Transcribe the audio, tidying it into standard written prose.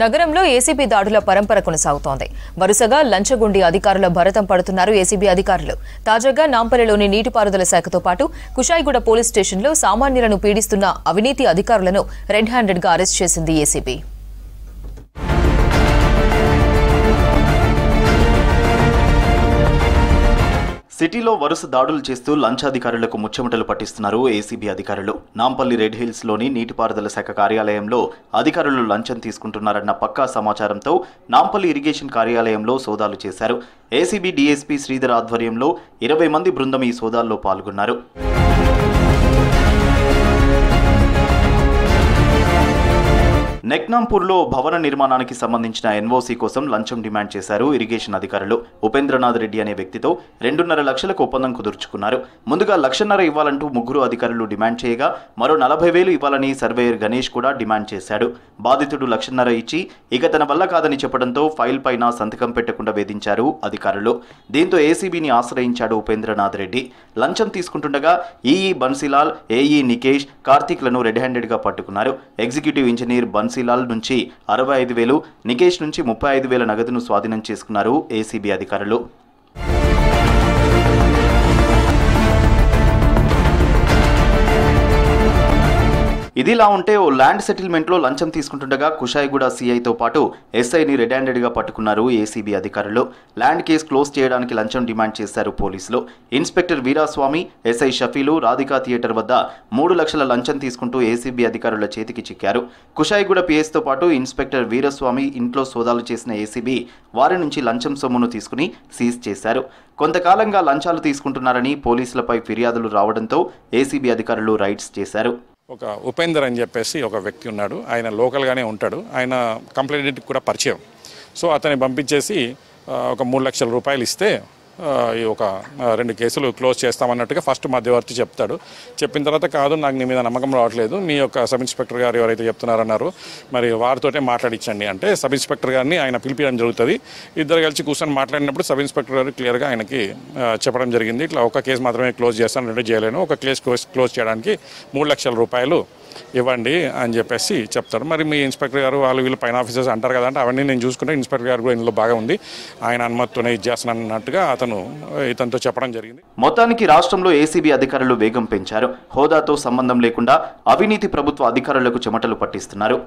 నగరంలో ఏసీబీ దాడుల పరంపర కొనసాగుతోంది. వరుసగా లంచగొండి అధికారుల భరతం పడుతున్నారు ఏసీబీ అధికారులు. తాజాగా నాంపల్లిలోని నీటిపారుదల శాఖతో పాటు కుషాయిగూడ పోలీస్ స్టేషన్లో సామాన్యులను పీడిస్తున్న అవినీతి అధికారులను రెడ్ హ్యాండెడ్ గా అరెస్ట్ చేసింది ఏసీబీ. సిటీలో వరుస దాడులు చేస్తూ లంచాధికారులకు ముచ్చెమటలు పట్టిస్తున్నారు ఏసీబీ అధికారులు. నాంపల్లి రెడ్ హిల్స్ లోని నీటిపారుదల శాఖ కార్యాలయంలో అధికారులు లంచం తీసుకుంటున్నారన్న పక్కా సమాచారంతో నాంపల్లి ఇరిగేషన్ కార్యాలయంలో సోదాలు చేశారు. ఏసీబీ డీఎస్పీ శ్రీధర్ ఆధ్వర్యంలో 20 మంది బృందం ఈ సోదాల్లో పాల్గొన్నారు. నెక్నాంపూర్లో భవన నిర్మాణానికి సంబంధించిన ఎన్ఓసీ కోసం లంచం డిమాండ్ చేశారు ఇరిగేషన్ అధికారులు. ఉపేంద్రనాథ్ రెడ్డి అనే వ్యక్తితో 2.5 లక్షలకు ఒప్పందం కుదుర్చుకున్నారు. ముందుగా 1.5 లక్షలు ఇవ్వాలంటూ 3 అధికారులు డిమాండ్ చేయగా మరో 40,000 ఇవ్వాలని సర్వేయర్ గణేష్ కూడా డిమాండ్ చేశాడు. బాధితుడు 1.5 లక్షలు ఇచ్చి ఇక తన వల్ల కాదని చెప్పడంతో ఫైల్ పైన సంతకం పెట్టకుండా వేధించారు అధికారులు. దీంతో ఏసీబీని ఆశ్రయించాడు ఉపేంద్రనాథ్ రెడ్డి. లంచం తీసుకుంటుండగా ఈఈ బన్సీలాల్, ఏఈ నికేష్, కార్తీక్లను రెడ్ హ్యాండెడ్ గా పట్టుకున్నారు. ఎగ్జిక్యూటివ్ ఇంజనీర్ బన్సీలాల్ నుంచి 65,000, నికేష్ నుంచి 35,000 నగదును స్వాధీనం చేసుకున్నారు ఏసీబీ అధికారులు. ఇదిలా ఉంటే ఓ ల్యాండ్ సెటిల్మెంట్లో లంచం తీసుకుంటుండగా కుషాయిగూడ సీఐతో పాటు ఎస్ఐని రెడ్ హ్యాండెడ్ గా పట్టుకున్నారు ఏసీబీ అధికారులు. ల్యాండ్ కేసు క్లోజ్ చేయడానికి లంచం డిమాండ్ చేశారు పోలీసులు. ఇన్స్పెక్టర్ వీరాస్వామి, ఎస్ఐ షఫీలు రాధికా థియేటర్ వద్ద 3 లక్షల లంచం తీసుకుంటూ ఏసీబీ అధికారుల చేతికి చిక్కారు. కుషాయిగూడ పిఎస్తో పాటు ఇన్స్పెక్టర్ వీరస్వామి ఇంట్లో సోదాలు చేసిన ఏసీబీ వారి నుంచి లంచం సొమ్మును తీసుకుని సీజ్ చేశారు. కొంతకాలంగా లంచాలు తీసుకుంటున్నారని పోలీసులపై ఫిర్యాదులు రావడంతో ఏసీబీ అధికారులు రైడ్స్ చేశారు. ఒక ఉపేందర్ అని చెప్పేసి ఒక వ్యక్తి ఉన్నాడు. ఆయన లోకల్గానే ఉంటాడు. ఆయన కంప్లైంట్ కూడా పరిచయం. సో అతన్ని పంపించేసి ఒక 3 లక్షల రూపాయలు ఇస్తే ఒక 2 కేసులు క్లోజ్ చేస్తామన్నట్టుగా ఫస్ట్ మధ్యవర్తి చెప్తాడు. చెప్పిన తర్వాత కాదు, నాకు నీ మీద నమ్మకం రావట్లేదు, మీ యొక్క సబ్ ఇన్స్పెక్టర్ గారు ఎవరైతే చెప్తున్నారన్నారు, మరి వారితోటే మాట్లాడించండి అంటే సబ్ ఇన్స్పెక్టర్ గారిని ఆయన పిలిపించడం జరుగుతుంది. ఇద్దరు కలిసి కూర్చొని మాట్లాడినప్పుడు సబ్ ఇన్స్పెక్టర్ గారు క్లియర్గా ఆయనకి చెప్పడం జరిగింది, ఇట్లా ఒక కేసు మాత్రమే క్లోజ్ చేస్తాను, 2 చేయలేను, ఒక కేసు క్లోజ్ చేయడానికి 3 లక్షల రూపాయలు ఇవ్వండి అని చెప్పేసి చెప్తారు. మరి మీ ఇన్స్పెక్టర్ గారు వాళ్ళు వీళ్ళు పైన ఆఫీసర్స్ అంటారు కదా అంటే అవన్నీ నేను చూసుకుంటే ఇన్స్పెక్టర్ గారు కూడా ఇందులో బాగా ఉంది, ఆయన అనుమతితోనే ఇది చేస్తున్నాను అన్నట్టుగా అతను ఇతనితో చెప్పడం జరిగింది. మొత్తానికి రాష్ట్రంలో ఏసీబీ అధికారులు వేగం పెంచారు. హోదాతో సంబంధం లేకుండా అవినీతి ప్రభుత్వ అధికారులకు చెమటలు పట్టిస్తున్నారు.